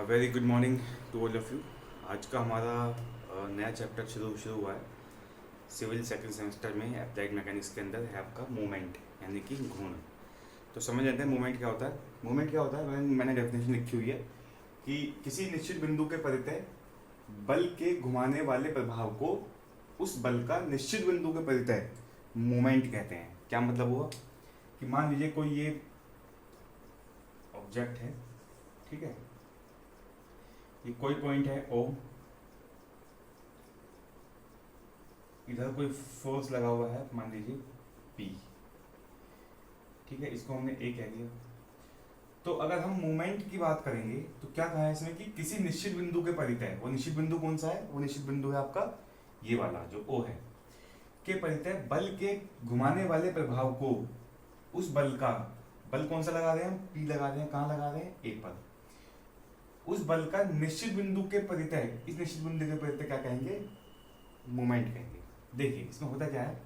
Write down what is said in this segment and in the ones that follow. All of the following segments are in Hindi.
Very good morning to all of you. आज का हमारा नया चैप्टर शुरू हुआ है। सिविल सेकंड सेमेस्टर में अप्लाइड मैकेनिक्स के अंदर है आपका मूवमेंट यानी कि घूर्ण। तो समझ लेते हैं मूवमेंट क्या होता है। मूवमेंट क्या होता है, मैंने डेफिनेशन लिखी हुई है कि किसी निश्चित बिंदु के परितः बल के घुमाने वाले प्रभाव को उस बल का निश्चित बिंदु के परितः मूवमेंट कहते हैं। क्या मतलब हुआ कि मान लीजिए कोई ये ऑब्जेक्ट है, ठीक है, ये कोई पॉइंट है ओ, इधर कोई फोर्स लगा हुआ है मान लीजिए पी, ठीक है, इसको हमने ए कह दिया। तो अगर हम मूवमेंट की बात करेंगे तो क्या कहा है इसमें कि किसी निश्चित बिंदु के परितः, वो निश्चित बिंदु कौन सा है, वो निश्चित बिंदु है आपका ये वाला जो ओ है, के परितः बल के घुमाने वाले प्रभाव को उस बल का, बल कौन सा लगा रहे हैं हम, पी लगा रहे हैं, कहाँ लगा रहे हैं, ए पर, उस बल का निश्चित बिंदु के परितः, इस निश्चित बिंदु के परितः क्या कहेंगे, मूवमेंट कहेंगे। देखिए इसमें होता क्या है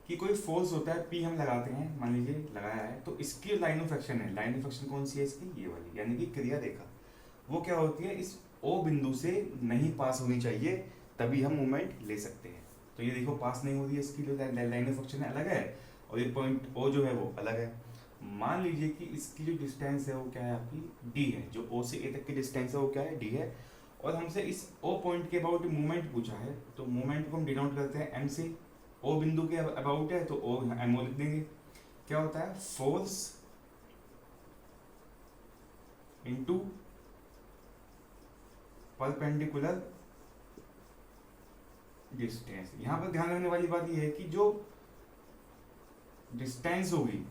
कि कोई फोर्स होता है पी हम लगाते हैं, मान लीजिए लगाया है, तो इसकी लाइन ऑफ एक्शन है, लाइन ऑफ एक्शन कौन सी है इसकी, ये वाली, यानी कि क्रिया रेखा, वो क्या होती है इस ओ बिंदु से नहीं पास होनी चाहिए, तभी हम मूवमेंट ले सकते हैं। तो ये देखो पास नहीं हो रही है, इसकी जो लाइन ऑफ एक्शन है अलग है और ये पॉइंट ओ जो है वो अलग है। मान लीजिए कि इसकी जो डिस्टेंस है वो क्या है आपकी डी है, जो ओ से ए तक की डिस्टेंस है वो क्या है डी है, और हमसे इस ओ पॉइंट के अबाउट मूवमेंट पूछा है, तो मूवमेंट को हम डिनोट करते हैं एम से। ओ बिंदु के अबाउट है तो ओ एम ओ लिख देंगे। क्या होता है, फोर्स इनटू परपेंडिकुलर डिस्टेंस। यहां पर ध्यान रखने वाली बात यह है कि जो डिस्टेंस होगी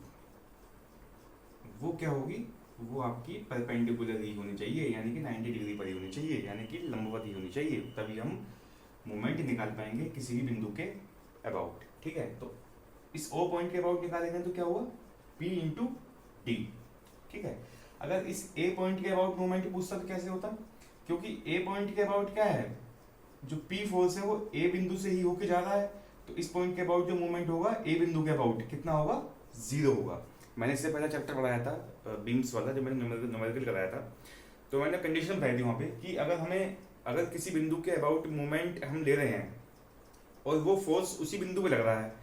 वो क्या होगी, वो आपकी परपेंडिकुलर ही होनी चाहिए, यानी कि 90 डिग्री पर ही होनी चाहिए, यानी कि लंबवत ही होनी चाहिए, तभी हम मूवमेंट निकाल पाएंगे किसी भी बिंदु के अबाउट। ठीक है, तो इस ओ पॉइंट के अबाउट निकालेंगे तो क्या हुआ, पी इंटू डी। ठीक है, अगर इस ए पॉइंट के अबाउट मूवमेंट पूछता तो कैसे होता, क्योंकि ए पॉइंट के अबाउट क्या है, जो पी फोर्स है वो ए बिंदु से ही होके जा रहा है, तो इस पॉइंट के अबाउट जो मूवमेंट होगा ए बिंदु के अबाउट कितना होगा, जीरो होगा। मैंने इससे पहला चैप्टर पढ़ाया था बीम्स वाला, जो मैंने न्यूमेरिकल कराया था, तो मैंने कंडीशन बताई थी वहाँ पे कि अगर किसी बिंदु के अबाउट मूवमेंट हम ले रहे हैं और वो फोर्स उसी बिंदु पे लग रहा है,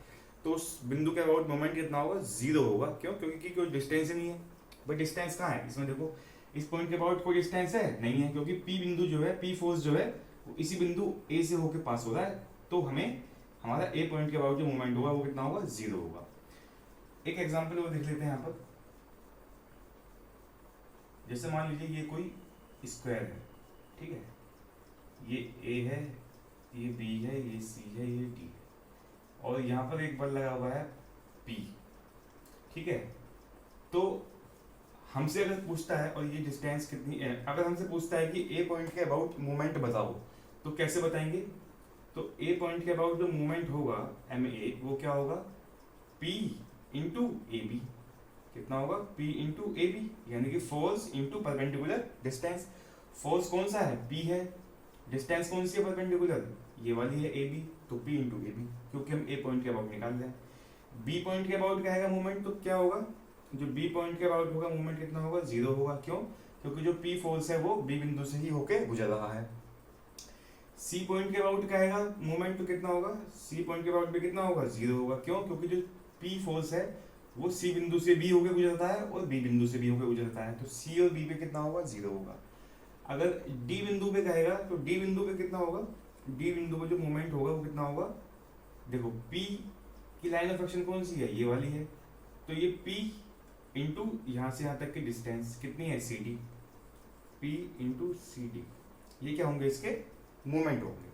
तो उस बिंदु के अबाउट मोमेंट कितना होगा, जीरो होगा। क्यों, क्योंकि कोई डिस्टेंस ही नहीं है। भाई डिस्टेंस कहाँ है इसमें, देखो इस पॉइंट के अबाउट कोई डिस्टेंस है नहीं है, क्योंकि पी बिंदु जो है, पी फोर्स जो है वो इसी बिंदु ए से होकर पास हो रहा है, तो हमें हमारा ए पॉइंट के अबाउट जो मूवमेंट होगा वो कितना होगा, जीरो होगा। एक एग्जाम्पल वो देख लेते हैं यहाँ पर। जैसे मान लीजिए ये कोई स्क्वायर है, ठीक है, ये ए है, ये बी है, ये सी है, ये डी है, और यहाँ पर एक बल लगा हुआ है पी। ठीक है, तो हमसे अगर पूछता है, और ये डिस्टेंस कितनी है, अगर हमसे पूछता है कि ए पॉइंट के अबाउट मूवमेंट बताओ, तो कैसे बताएंगे, तो ए पॉइंट के अबाउट जो मूवमेंट होगा एम ए, वो क्या होगा, पी इंटू ए बी। कितना होगा, पी इंटू ए बी, यानी कि force into perpendicular distance. Force कौन सा है, पी है, डिस्टेंस कौन सी है परपेंडिकुलर, ये वाली है ए बी, तो पी इंटू ए बी, क्योंकि हम ए पॉइंट के अबाउट निकाल रहे हैं। बी पॉइंट के अबाउट क्या है मूवमेंट, तो क्या होगा, जो बी पॉइंट के अबाउट होगा मूवमेंट कितना होगा, जीरो होगा। क्यों, क्योंकि जो पी फोर्स है वो बी बिंदु से ही होके गुजर रहा है। सी पॉइंट के अबाउट क्या है मूवमेंट, तो कितना होगा, सी पॉइंट के अबाउट भी कितना होगा, जीरो होगा। क्यों, क्योंकि जो पी फोर्स है वो सी बिंदु से बी होके गुजरता है और बी बिंदु से बी होके गुजरता है, तो सी और बी पे कितना होगा, जीरो होगा। अगर डी बिंदु पे कहेगा तो डी बिंदु पे कितना होगा, डी बिंदु पे जो मूवमेंट होगा वो कितना होगा, देखो पी की लाइन ऑफ एक्शन कौन सी है, ये वाली है, तो ये पी इंटू यहाँ से यहाँ तक की डिस्टेंस कितनी है, C D, P into C D, ये क्या होंगे, इसके मूवमेंट होंगे।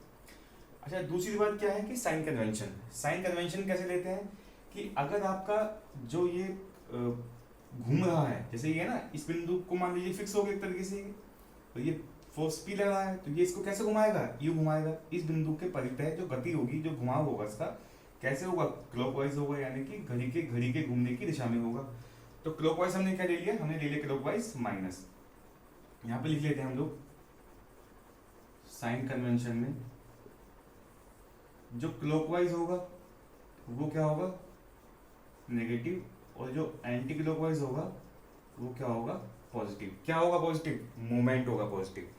अच्छा, दूसरी बात क्या है कि साइन कन्वेंशन। साइन कन्वेंशन कैसे लेते हैं कि अगर आपका जो ये घूम रहा है, जैसे ये ना, इस बिंदु को मान लीजिए फिक्स हो गया एक तरीके से, तो ये फोर्स पी लग रहा है, तो ये इसको कैसे घुमाएगा, यू घुमाएगा। इस बिंदु के परितः जो गति होगी, जो घुमाव होगा इसका कैसे होगा, क्लॉकवाइज होगा, यानी कि घड़ी के घूमने की दिशा में होगा। तो क्लॉकवाइज हमने क्या ले लिया, हमने ले लिया क्लॉकवाइज माइनस। यहाँ पे लिख लेते हैं हम लोग, साइन कन्वेंशन में जो क्लॉकवाइज होगा वो क्या होगा, नेगेटिव, और जो एंटी क्लॉकवाइज होगा वो क्या होगा, पॉजिटिव। क्या होगा पॉजिटिव? मूवमेंट होगा पॉजिटिव।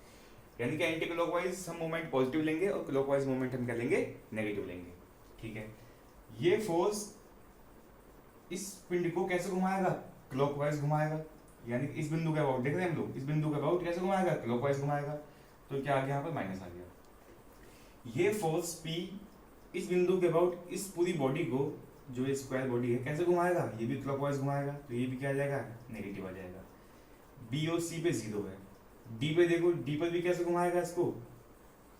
यानी कि एंटी क्लॉकवाइज हम मूवमेंट पॉजिटिव लेंगे और क्लॉकवाइज मूवमेंट हम क्या लेंगे? नेगेटिव लेंगे। ठीक है, ये फोर्स इस पिंड को कैसे घुमाएगा? क्लॉकवाइज घुमाएगा। यानी कि इस बिंदु के अबाउट देख रहे हैं हम लोग, इस बिंदु के अबाउट कैसे घुमाएगा? क्लॉकवाइज घुमाएगा। तो क्या आ गया यहाँ पर? माइनस आ गया। ये फोर्स P इस बिंदु के अबाउट इस पूरी बॉडी को, जो ये स्क्वायर बॉडी है, कैसे घुमाएगा? ये भी क्लॉकवाइज घुमाएगा। तो ये भी क्या आ जाएगा? नेगेटिव आ जाएगा। B और C पे 0 है। D पे देखो, D पर भी कैसे घुमाएगा इसको?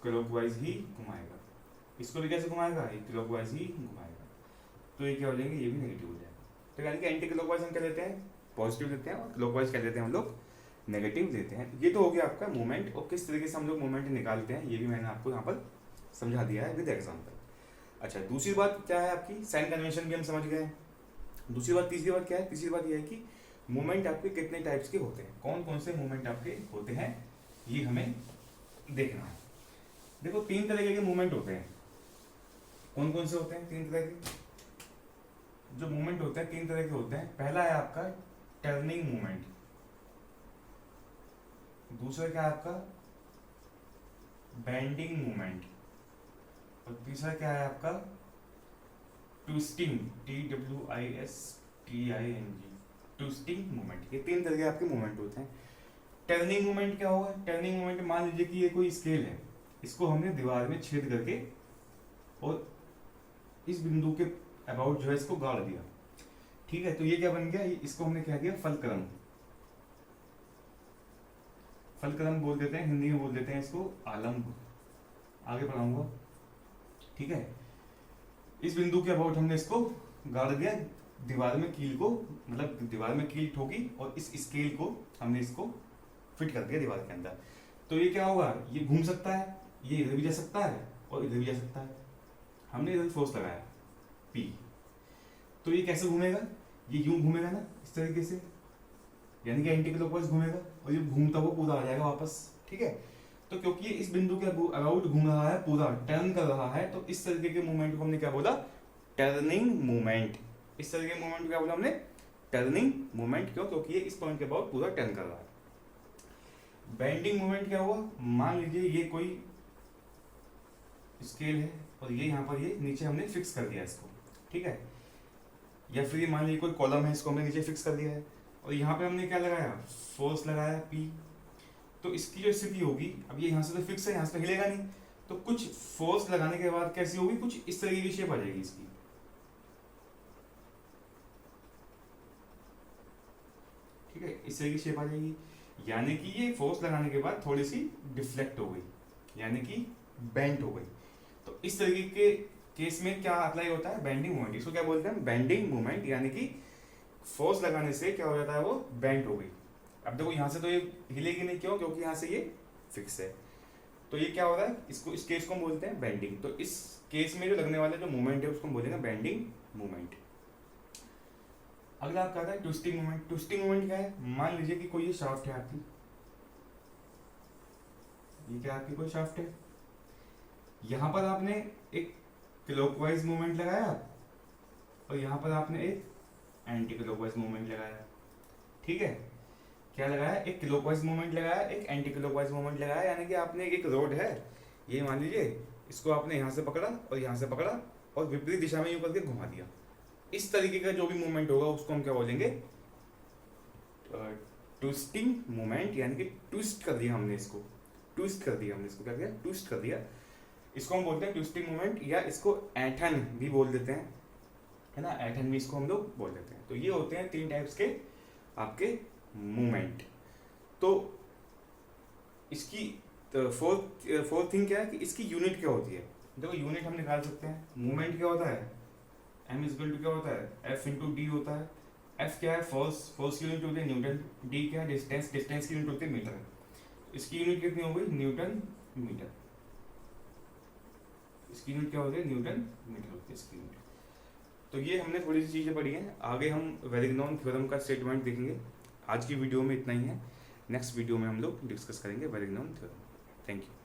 क्लॉकवाइज ही घुमाएगा। इसको भी कैसे घुमाएगा? ये क्लॉकवाइज ही घुमाएगा। तो ये क्या हो जाएंगे? ये भी नेगेटिव हो जाएगा। तो यानी कि एंटी क्लॉकवाइज हम क्या लेते हैं? पॉजिटिव लेते हैं, और क्लॉकवाइज क्या लेते हैं हम लोग? नेगेटिव लेते हैं। ये तो हो गया आपका मूवमेंट, और किस तरीके से हम लोग मूवमेंट निकालते हैं ये भी मैंने आपको यहाँ पर समझा दिया है विद एग्जाम्पल। अच्छा, दूसरी बात क्या है आपकी? साइन कन्वेंशन भी हम समझ गए। दूसरी बात, तीसरी बात क्या है? तीसरी बात यह है कि मूवमेंट आपके कितने टाइप्स के होते हैं, कौन कौन से मूवमेंट आपके होते हैं, ये हमें देखना है। देखो, 3 तरीके के मूवमेंट होते हैं। कौन कौन से होते हैं? 3 तरह के जो मूवमेंट होते हैं, 3 तरह के होते हैं। पहला है आपका टर्निंग मूवमेंट, दूसरा क्या है आपका? बेंडिंग मूवमेंट, और तीसरा क्या है आपका? Twisting, TWISTING, twisting movement. ये 3 तरह के आपके मूवमेंट होते हैं। टर्निंग मूवमेंट क्या होगा? टर्निंग मूवमेंट, मान लीजिए कि ये कोई स्केल है, इसको हमने दीवार में छेद करके और इस बिंदु के अबाउट जो है इसको गाड़ दिया। ठीक है, तो ये क्या बन गया? इसको हमने क्या किया? फलक्रम। फलक्रम बोल देते हैं, हिंदी में बोल देते हैं इसको आलम्ब। आगे बढ़ाऊंगा। ठीक है, इस बिंदु के अबाउट हमने इसको गाड़ दिया दीवार में, कील को, मतलब दीवार में कील ठोकी और इस स्केल को हमने इसको फिट कर दिया दीवार के अंदर। तो ये क्या होगा? ये घूम सकता है, ये इधर भी जा सकता है और इधर भी जा सकता है। हमने इधर फोर्स लगाया P, तो ये कैसे घूमेगा? ये यूं घूमेगा ना, इस तरीके से, यानी कि एंटी क्लॉकवाइज घूमेगा, और ये घूमता हुआ पूरा आ जाएगा वापस। ठीक है, तो क्योंकि ये इस बिंदु के अबाउट घूम रहा है, पूरा टर्न कर रहा है, तो इस तरीके के मूवमेंट को हमने क्या बोला? Turning movement. इस तरह के मूवमेंट को क्या बोला हमने? Turning movement. क्यों? क्योंकि ये इस पॉइंट के अबाउट पूरा टर्न कर रहा है। बेंडिंग मूवमेंट क्या हुआ? मान लीजिए ये कोई स्केल है और ये यहाँ पर ये नीचे हमने फिक्स कर दिया इसको। ठीक है, या फिर ये मान लीजिए कोई कॉलम है, इसको हमने नीचे फिक्स कर दिया है, और यहाँ पे हमने क्या लगाया? फोर्स लगाया P। तो इसकी जो स्थिति होगी, अब ये यहाँ से तो फिक्स है, यहाँ से तो हिलेगा नहीं, तो कुछ फोर्स लगाने के बाद कैसी होगी? कुछ इस तरीके की शेप आ जाएगी इसकी। ठीक है, इस तरह की शेप आ जाएगी, यानी कि ये फोर्स लगाने के बाद थोड़ी सी डिफ्लेक्ट हो गई, यानी कि बेंट हो गई। तो इस तरीके के केस में क्या अप्लाई होता है? Bending movement. इसको क्या बोलते हैं? Bending movement. यानी कि फोर्स लगाने से क्या हो जाता है? वो बेंट हो गई। अब देखो, यहाँ से तो ये हिलेगी नहीं, क्यों? क्योंकि यहाँ से ये फिक्स है। तो ये क्या हो रहा है? इसको, इस केस को हम बोलते हैं बेंडिंग। तो इस केस में जो लगने वाला जो मूवमेंट है उसको हम बोलेंगे बेंडिंग मूवमेंट। अगला आपका आता है ट्विस्टिंग मूवमेंट। ट्विस्टिंग मूवमेंट क्या है? मान लीजिए कि कोई ये शाफ्ट है आपकी, ये क्या आपकी कोई शाफ्ट है, यहां पर आपने एक क्लॉकवाइज मूवमेंट लगाया और यहां पर आपने एक एंटी क्लॉकवाइज मूवमेंट लगाया। ठीक है, क्या लगाया? एक क्लॉकवाइज मूवमेंट लगाया, एक एंटी क्लॉकवाइज मूवमेंट लगाया। यानी कि आपने एक रोड है, ये मान लीजिए, इसको आपने यहाँ से पकड़ा और यहाँ से पकड़ा और विपरीत दिशा में यूं करके घुमा दिया। इस तरीके का जो भी मूवमेंट होगा उसको हम क्या बोलेंगे? Twisting movement. यानी कि ट्विस्ट कर दिया हमने इसको, ट्विस्ट कर दिया हमने इसको, क्या किया? ट्विस्ट कर दिया। इसको हम बोलते हैं ट्विस्टिंग मूवमेंट, या इसको ऐंठन भी बोल देते हैं, है ना? ऐंठन भी इसको हम लोग बोल देते हैं। तो ये होते हैं 3 टाइप्स के आपके मूवमेंट। तो इसकी फोर्थ थिंग क्या है कि इसकी यूनिट क्या होती है? देखो, यूनिट हम निकाल सकते हैं। मूवमेंट क्या होता है? m इक्वल टू क्या होता है? F इंटू डी होता है। F क्या है? फोर्स की यूनिट होती है न्यूटन। d क्या है? डिस्टेंस की यूनिट होती है मीटर। इसकी यूनिट कितनी हो गई? Newton metre. इसकी यूनिट क्या होती है? न्यूटन मीटर होती है इसकी यूनिट। तो ये हमने थोड़ी सी चीज़ें पढ़ी हैं। आगे हम वेरिग्नॉन थ्योरम का स्टेटमेंट देखेंगे। आज की वीडियो में इतना ही है। नेक्स्ट वीडियो में हम लोग डिस्कस करेंगे वेरिग्नॉन थ्योरम। Thank you.